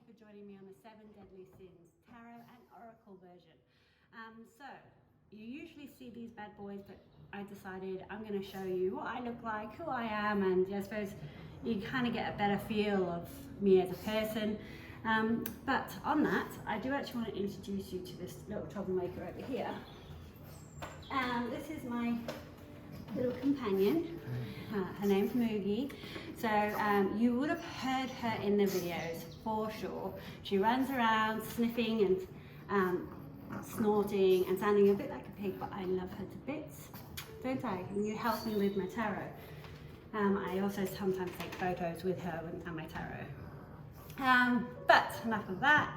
for joining me on the 7 Deadly Sins Tarot and Oracle version. So you usually see these bad boys, but I decided I'm going to show you what I look like, who I am, and I suppose you kind of get a better feel of me as a person. But on that, I do actually want to introduce you to this little troublemaker over here. This is my little companion. Her name's Moogie. So you would have heard her in the videos for sure. She runs around sniffing and snorting and sounding a bit like a pig, but I love her to bits, don't I? And you help me with my tarot. I also sometimes take photos with her and my tarot. But enough of that.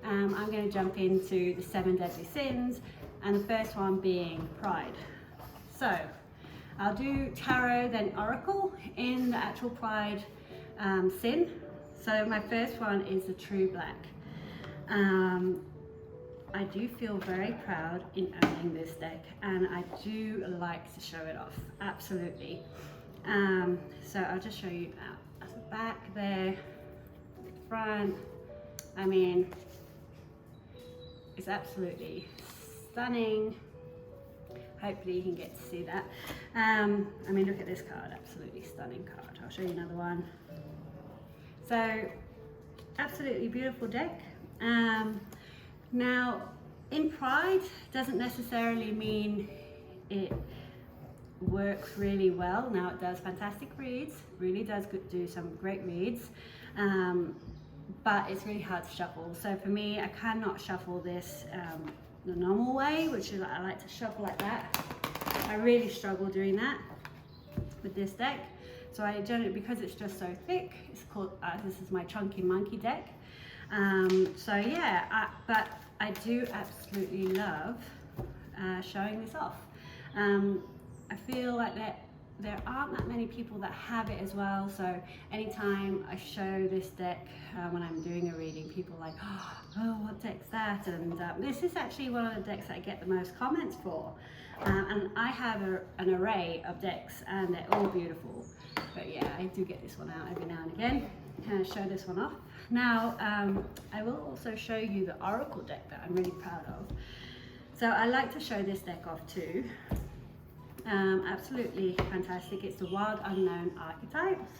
I'm going to jump into the 7 Deadly Sins, and the first one being pride. So I'll do tarot, then oracle in the actual pride sin. So my first one is the true black. I do feel very proud in owning this deck, and I do like to show it off, absolutely. So I'll just show you at the back there, the front. I mean, it's absolutely stunning. Hopefully you can get to see that. I mean, look at this card, absolutely stunning card. I'll show you another one. So, absolutely beautiful deck. Now, in pride doesn't necessarily mean it works really well. Now, it does fantastic reads, really does do some great reads, but it's really hard to shuffle. So for me, I cannot shuffle this the normal way, which is I like to shuffle like that. I really struggle doing that with this deck. So I generally, because it's just so thick, it's called, this is my Chunky Monkey deck. So yeah, but I do absolutely love showing this off. I feel like there aren't that many people that have it as well, so anytime I show this deck when I'm doing a reading, people are like, oh, what deck's that? And this is actually one of the decks that I get the most comments for. And I have an array of decks, and they're all beautiful. But yeah, I do get this one out every now and again, and show this one off. Now, I will also show you the Oracle deck that I'm really proud of. So I like to show this deck off too. Absolutely fantastic. It's the Wild Unknown Archetypes.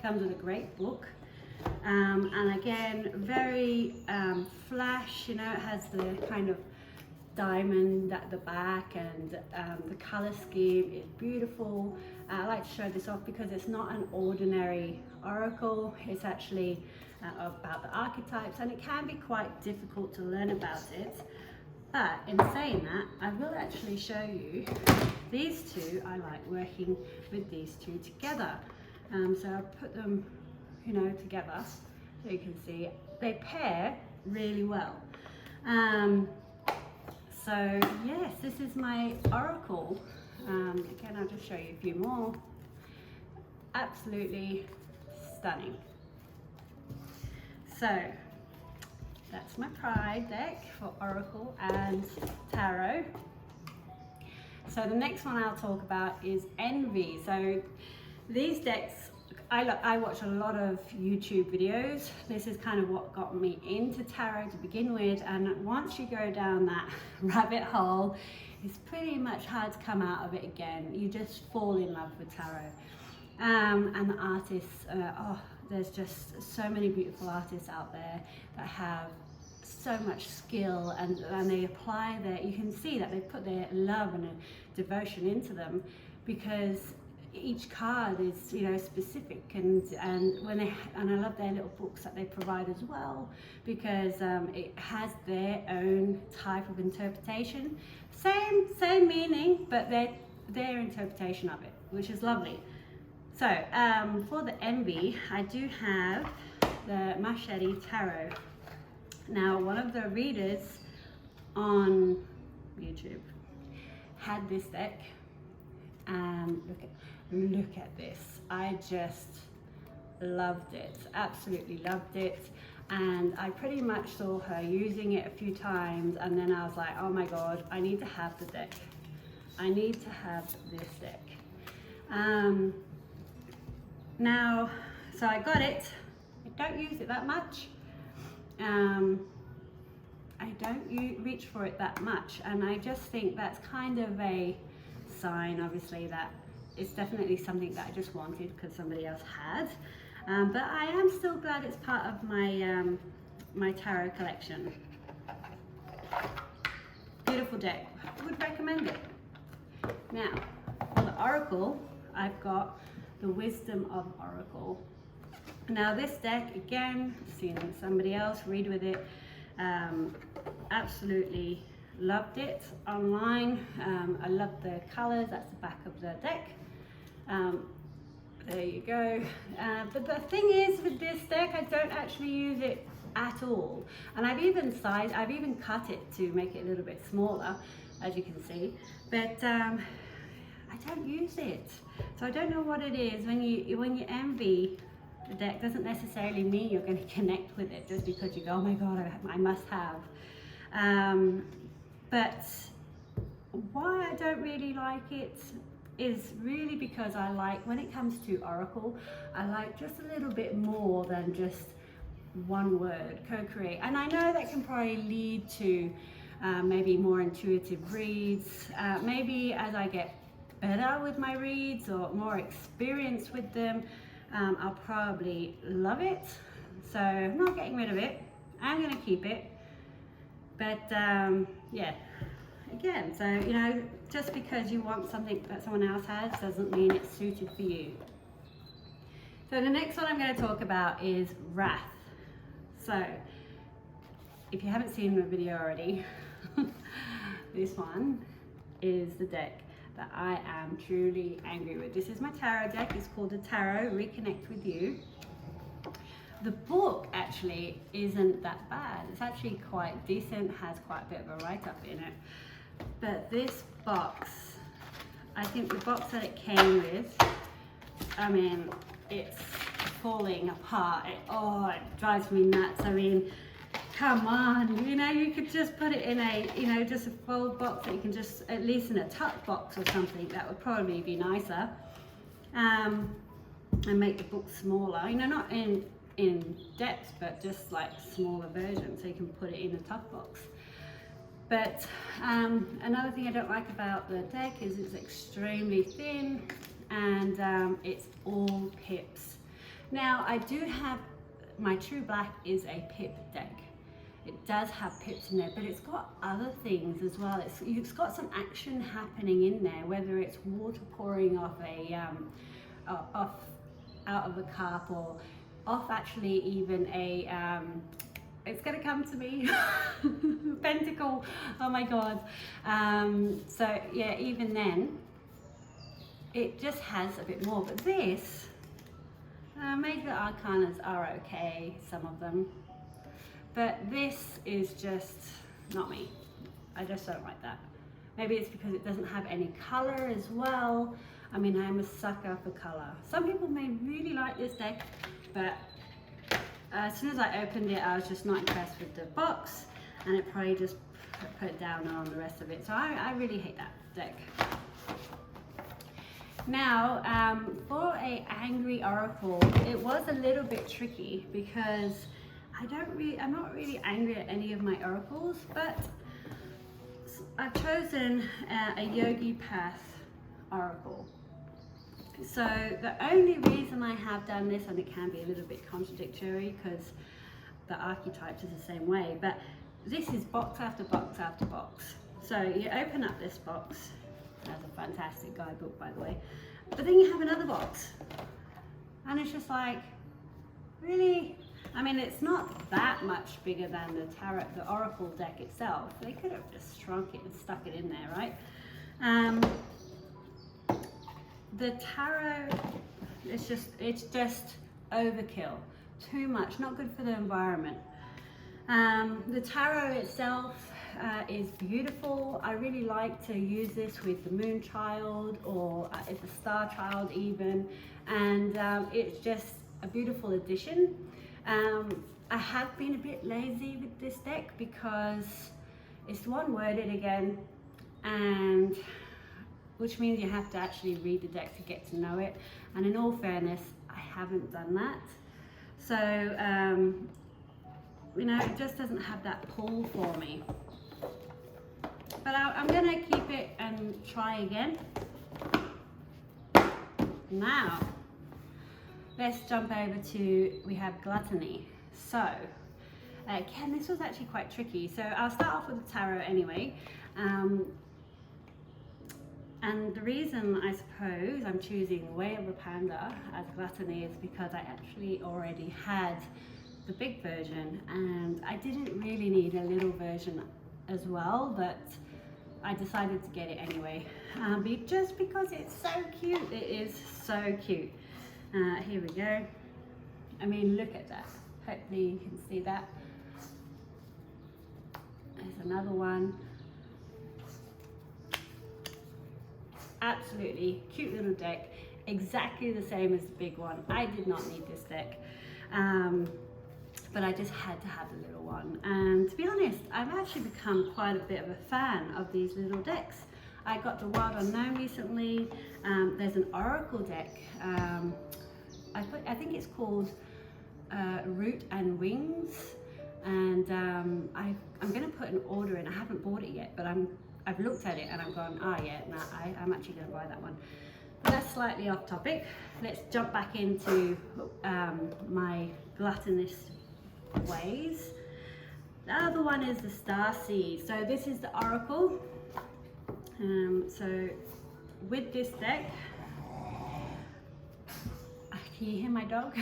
Comes with a great book. And again, very flash, you know, it has the kind of diamond at the back, and the color scheme is beautiful. I like to show this off because it's not an ordinary oracle. It's actually about the archetypes, and it can be quite difficult to learn about it. But in saying that, I will actually show you these two. I like working with these two together. So I'll put them, you know, together so you can see they pair really well. So yes, this is my oracle. Again, I'll just show you a few more. Absolutely stunning. So that's my pride deck for oracle and tarot. So the next one I'll talk about is envy. So these decks, I watch a lot of YouTube videos. This is kind of what got me into tarot to begin with, and once you go down that rabbit hole, it's pretty much hard to come out of it again. You just fall in love with tarot. And the artists, there's just so many beautiful artists out there that have so much skill, and they apply their, you can see that they put their love and devotion into them, because each card is, you know, specific, and when they, and I love their little books that they provide as well, because it has their own type of interpretation, same meaning, but their interpretation of it, which is lovely. So for the envy, I do have the Machete Tarot. Now, one of the readers on YouTube had this deck, and look at this. I just loved it, absolutely loved it. And I pretty much saw her using it a few times, and then I was like, oh my God, I need to have the deck. I need to have this deck. Now, so I got it. I don't use it that much. I don't reach for it that much, and I just think that's kind of a sign, obviously, that it's definitely something that I just wanted because somebody else had. But I am still glad it's part of my my tarot collection. Beautiful deck. I would recommend it. Now, for the Oracle, I've got the Wisdom of Oracle. Now this deck, again, seen somebody else read with it. Absolutely loved it online. I love the colors. That's the back of the deck. There you go. But the thing is with this deck, I don't actually use it at all. And I've even cut it to make it a little bit smaller, as you can see. But I don't use it. So I don't know what it is. When you envy the deck, doesn't necessarily mean you're going to connect with it just because you go, oh my god, I must have. But why I don't really like it is really because I like, when it comes to Oracle, I like just a little bit more than just one word, co-create. And I know that can probably lead to maybe more intuitive reads. Maybe as I get better with my reads or more experience with them, I'll probably love it. So I'm not getting rid of it. I'm going to keep it. But yeah, again, so you know, just because you want something that someone else has doesn't mean it's suited for you. So the next one I'm going to talk about is Wrath. So if you haven't seen the video already, this one is the deck that I am truly angry with. This is my tarot deck. It's called the Tarot Reconnect With You. The book actually isn't that bad. It's actually quite decent, has quite a bit of a write-up in it. But this box, I think the box that it came with, I mean, it's falling apart. It drives me nuts. I mean, come on, you know, you could just put it in a, you know, just a fold box that you can just, at least in a tuck box or something, that would probably be nicer. And make the book smaller, you know, not in depth, but just like smaller version, so you can put it in a tuck box. But another thing I don't like about the deck is it's extremely thin, and it's all pips. Now I do have, my True Black is a pip deck. It does have pips in there, but it's got other things as well. It's got some action happening in there, whether it's water pouring off out of a cup, or off actually even a it's gonna come to me pentacle, oh my god. So yeah, even then it just has a bit more. But this maybe the arcanas are okay, some of them, but this is just not me. I just don't like that. Maybe it's because it doesn't have any color as well. I mean, I'm a sucker for color. Some people may really like this deck, but as soon as I opened it, I was just not impressed with the box, and it probably just put it down on the rest of it. So I really hate that deck. Now, for a angry oracle, it was a little bit tricky because I'm not really angry at any of my oracles, but I've chosen a Yogi Path oracle. So the only reason I have done this, and it can be a little bit contradictory because the archetypes is the same way, but this is box after box after box. So you open up this box, that's a fantastic guidebook by the way, but then you have another box, and it's just like, really? I mean, it's not that much bigger than the tarot, the oracle deck itself. They could have just shrunk it and stuck it in there, right? The tarot, it's just overkill, too much, not good for the environment. The tarot itself is beautiful. I really like to use this with the moon child, or it's a star child even, and it's just a beautiful addition. I have been a bit lazy with this deck because it's one worded again, and which means you have to actually read the deck to get to know it. And in all fairness, I haven't done that. So you know, it just doesn't have that pull for me. But I'm gonna keep it and try again. Now, let's jump over to, we have Gluttony. So, again, this was actually quite tricky. So I'll start off with the tarot anyway. And the reason I suppose I'm choosing Way of the Panda as Gluttony is because I actually already had the big version, and I didn't really need a little version as well, but I decided to get it anyway, just because it's so cute. It is so cute. Here we go. I mean, look at that. Hopefully you can see that. There's another one. Absolutely cute little deck, exactly the same as the big one. I did not need this deck, but I just had to have the little one. And to be honest, I've actually become quite a bit of a fan of these little decks. I got the Wild Unknown recently. There's an Oracle deck. I think it's called Root and Wings, and I'm going to put an order in. I haven't bought it yet, but I've looked at it and I've gone, oh yeah, no, I'm actually going to buy that one. But that's slightly off topic. Let's jump back into my gluttonous ways. The other one is the Star Seed. So this is the Oracle. So with this deck, can you hear my dog?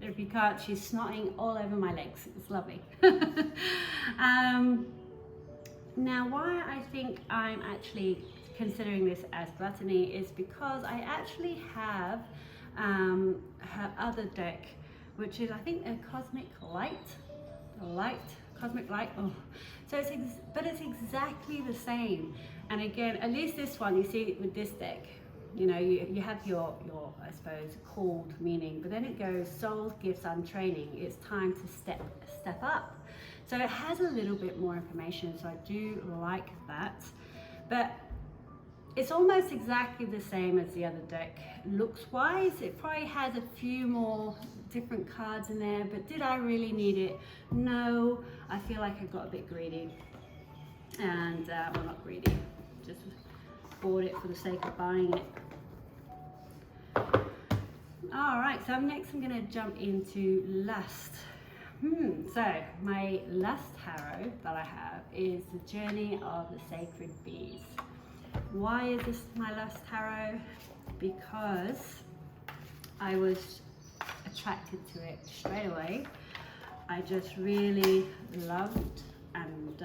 If you can't, she's snotting all over my legs. It's lovely. Now, why I think I'm actually considering this as Gluttony is because I actually have her other deck, which is, I think, a Cosmic Light. Cosmic Light. Oh, so but it's exactly the same. And again, at least this one, you see with this deck, you know, you have your I suppose called meaning, but then it goes souls, gifts, and training. It's time to step up. So it has a little bit more information, so I do like that. But it's almost exactly the same as the other deck. Looks wise, it probably has a few more different cards in there, but did I really need it? No, I feel like I got a bit greedy. And, well, not greedy, just bought it for the sake of buying it. All right, so next I'm gonna jump into Lust. So my Lust tarot that I have is the Journey of the Sacred Bees. Why is this my Lust tarot? Because I was attracted to it straight away. I just really loved and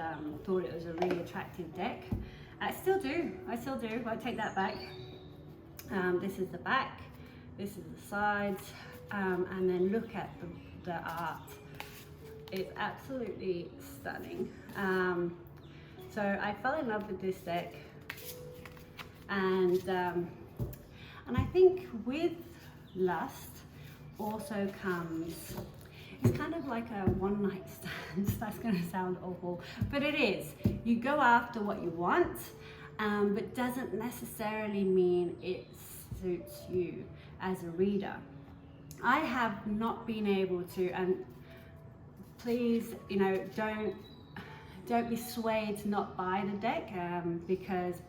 thought it was a really attractive deck. I still do, I'll take that back. This is the back, this is the sides, and then look at the art. It's absolutely stunning. So I fell in love with this deck, and I think with Lust also comes, it's kind of like a one-night stand. That's going to sound awful, but it is. You go after what you want, but doesn't necessarily mean it suits you as a reader. I have not been able to, and please, you know, don't be swayed to not buy the deck, because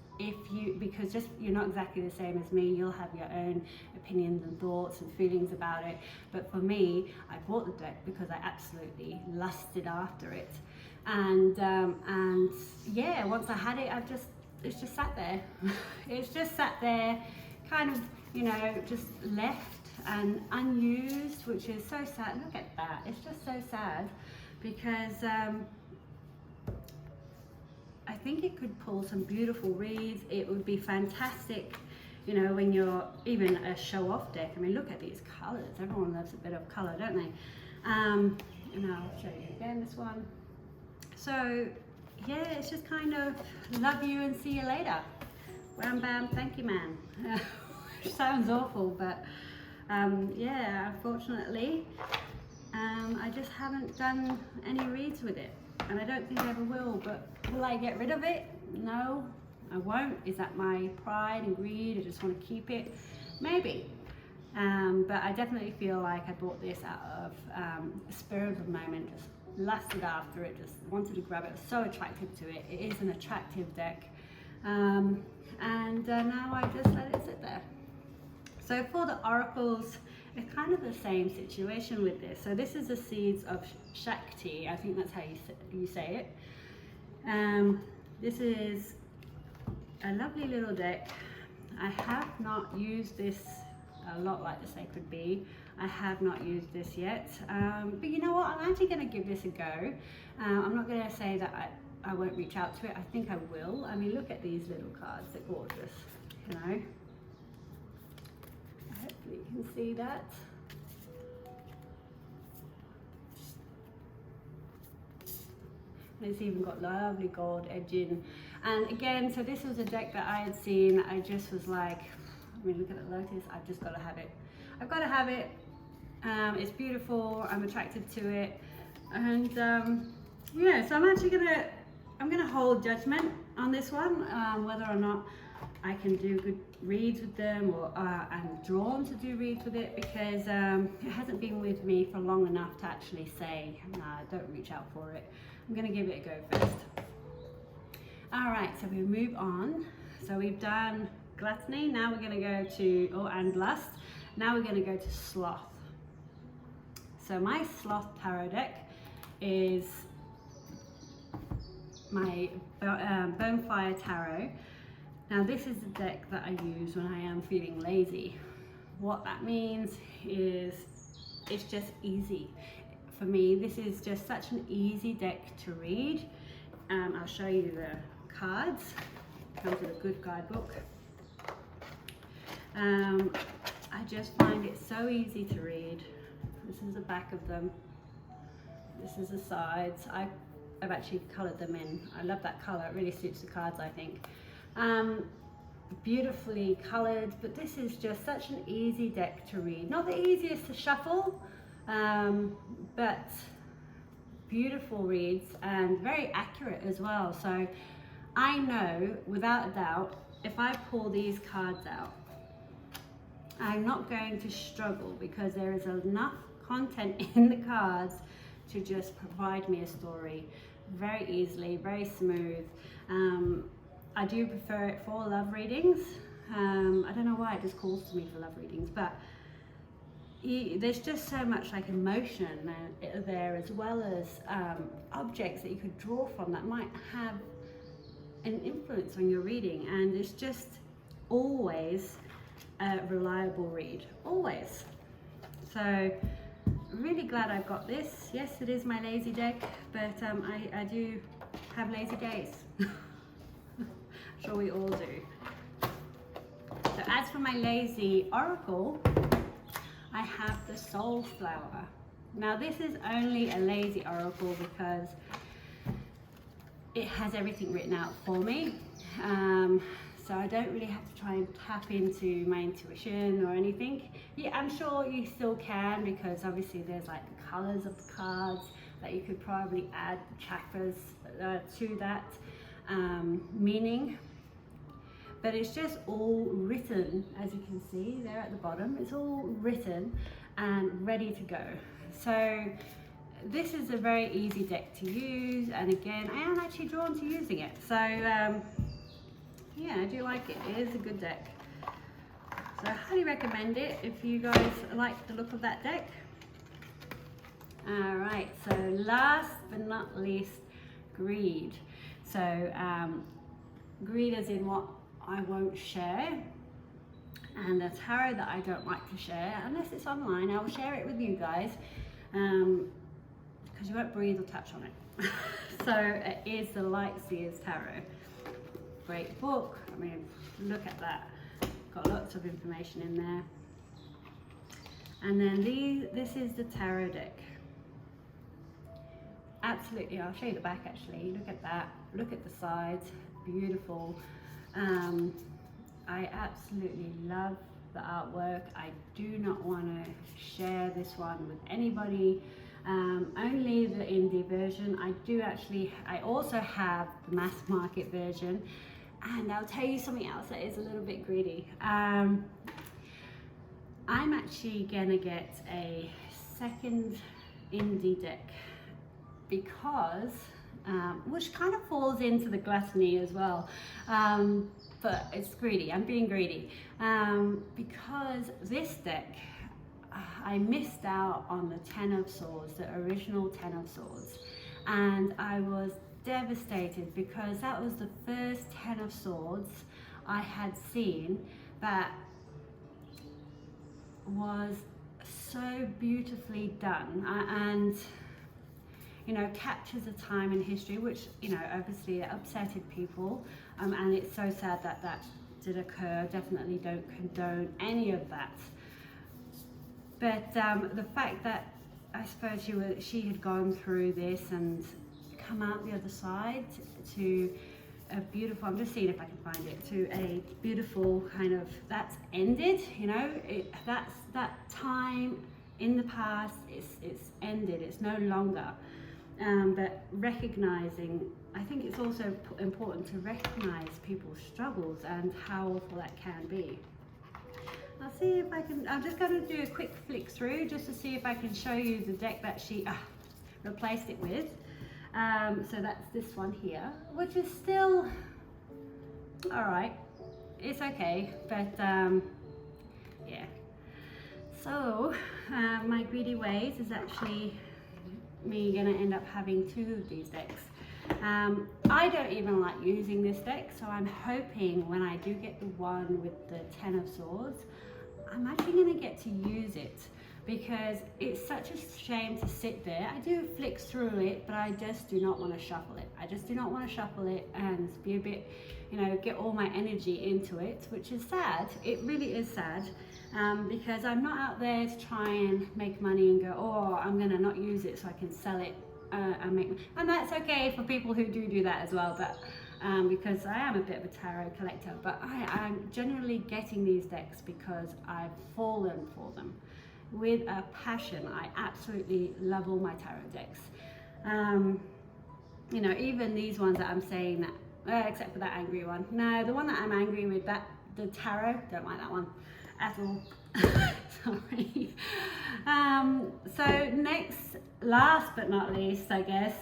just you're not exactly the same as me. You'll have your own opinions and thoughts and feelings about it. But for me, I bought the deck because I absolutely lusted after it, and yeah, once I had it, it's just sat there. It's just sat there, kind of, you know, just left and unused, which is so sad. Look at that. It's just so sad because I think it could pull some beautiful reads. It would be fantastic, you know, when you're even a show-off deck. I mean, look at these colors. Everyone loves a bit of color, don't they? And I'll show you again this one. So yeah, it's just kind of love you and see you later. Wham bam, thank you, man. Sounds awful, but yeah, unfortunately, I just haven't done any reads with it, and I don't think I ever will. But will I get rid of it? No, I won't. Is that my pride and greed? I just want to keep it? Maybe. But I definitely feel like I bought this out of spur of the moment, just lusted after it, just wanted to grab it, was so attracted to it. It is an attractive deck, and now I just let it sit there. So for the oracles, it's kind of the same situation with this. So this is the Seeds of Shakti, I think that's how you say it. This is a lovely little deck. I have not used this a lot like the Sacred Bee. I have not used this yet, but you know what, I'm actually going to give this a go. I'm not going to say that I won't reach out to it. I think I will. I mean, look at these little cards, they're gorgeous, you know. Hopefully you can see that. It's even got lovely gold edging. And again, so this was a deck that I had seen. I just was like, I mean, look at the lotus. I've just got to have it. I've got to have it. It's beautiful. I'm attracted to it. And yeah, so I'm gonna hold judgment on this one, whether or not I can do good reads with them, or I'm drawn to do reads with it, because it hasn't been with me for long enough to actually say, nah, don't reach out for it. I'm gonna give it a go first. All right, so we move on. So we've done Gluttony, now we're gonna go to, and Lust. Now we're gonna go to Sloth. So my Sloth tarot deck is my Bonfire Tarot. Now this is the deck that I use when I am feeling lazy. What that means is it's just easy. For me, this is just such an easy deck to read. I'll show you the cards. It comes with a good guidebook. I just find it so easy to read. This is the back of them. This is the sides. I've actually coloured them in. I love that colour. It really suits the cards, I think. Beautifully coloured, but this is just such an easy deck to read. Not the easiest to shuffle, but beautiful reads and very accurate as well. So I know without a doubt, if I pull these cards out, I'm not going to struggle, because there is enough content in the cards to just provide me a story very easily, very smooth. I do prefer it for love readings. I don't know why it just calls to me for love readings, but there's just so much like emotion there, as well as objects that you could draw from that might have an influence on your reading, and it's just always a reliable read, always. So really glad I've got this. Yes, it is my lazy deck, but I do have lazy days. I'm sure we all do. So as for my lazy oracle, I have the Soul Flower. Now this is only a lazy oracle because it has everything written out for me. So I don't really have to try and tap into my intuition or anything. Yeah, I'm sure you still can, because obviously there's like the colors of the cards that you could probably add chakras to that meaning. But it's just all written, as you can see there at the bottom. It's all written and ready to go. So this is a very easy deck to use, and again, I am actually drawn to using it. So yeah, I do like it. It is a good deck. So I highly recommend it if you guys like the look of that deck. All right, so last but not least, greed. So greed as in what I won't share, and a tarot that I don't like to share unless it's online. I will share it with you guys, because you won't breathe or touch on it. So it is the Light Seers Tarot. Great book. I mean, look at that. Got lots of information in there. And then this is the tarot deck. Absolutely, I'll show you the back actually. Look at that. Look at the sides. Beautiful. I absolutely love the artwork. I do not want to share this one with anybody. Only the indie version. I also have the mass market version. And I'll tell you something else that is a little bit greedy. I'm actually gonna get a second indie deck because, which kind of falls into the gluttony as well, but it's greedy. I'm being greedy because this deck, I missed out on the Ten of Swords, the original Ten of Swords, and I was devastated because that was the first Ten of Swords I had seen that was so beautifully done and, you know, captures a time in history which, you know, obviously it upsetted people, and it's so sad that that did occur. Definitely don't condone any of that. But the fact that I suppose she had gone through this and come out the other side to a beautiful, I'm just seeing if I can find it, to a beautiful kind of, that's ended, you know, that's that time in the past, it's ended, it's no longer. But recognizing, I think it's also important to recognize people's struggles and how awful that can be. I'll see if I can, I'm just going to do a quick flick through just to see if I can show you the deck that she replaced it with. So that's this one here, which is still alright, it's okay, but yeah. So my greedy ways is actually me gonna end up having two of these decks. I don't even like using this deck, so I'm hoping when I do get the one with the Ten of Swords, I'm actually going to get to use it because it's such a shame to sit there. I do flick through it, but I just do not want to shuffle it. I just do not want to shuffle it and be a bit, you know, get all my energy into it, which is sad. It really is sad because I'm not out there to try and make money and go, oh, I'm going to not use it so I can sell it and make, and that's okay for people who do that as well, but because I am a bit of a tarot collector, but I'm generally getting these decks because I've fallen for them with a passion. I absolutely love all my tarot decks. You know, even these ones that I'm saying that, except for that angry one. No, the one that I'm angry with, that the tarot, don't like that one at all. Sorry. So next, last but not least, I guess,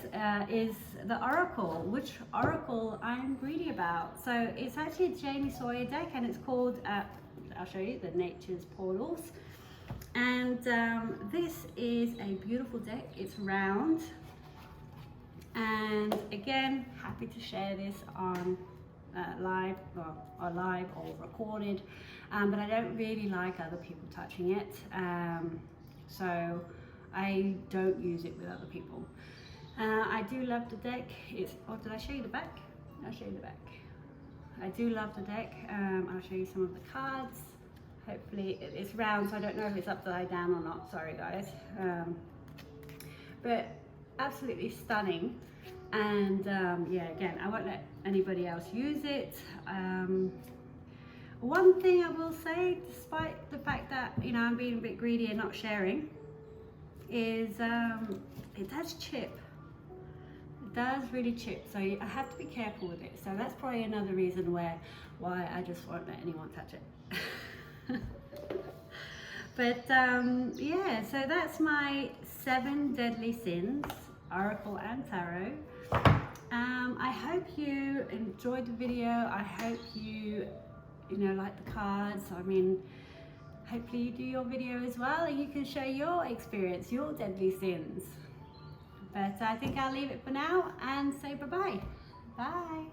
is the Oracle. Which Oracle I'm greedy about. So it's actually a Jamie Sawyer deck, and it's called, I'll show you, the Nature's Portals. And this is a beautiful deck. It's round. And again, happy to share this on live or recorded, but I don't really like other people touching it, so I don't use it with other people. I do love the deck. Oh, did I show you the back? I'll show you the back. I do love the deck. I'll show you some of the cards. Hopefully it's round, so I don't know if it's upside down or not, sorry guys, but absolutely stunning. And yeah, again, I won't let anybody else use it. One thing I will say, despite the fact that, you know, I'm being a bit greedy and not sharing, is it does chip. It does really chip, so I have to be careful with it. So that's probably another reason why I just won't let anyone touch it. But yeah, so that's my 7 deadly sins, Oracle and Tarot. I hope you enjoyed the video. I hope you know, like the cards. I mean, hopefully you do your video as well and you can share your experience, your deadly sins. But I think I'll leave it for now and say bye-bye. Bye.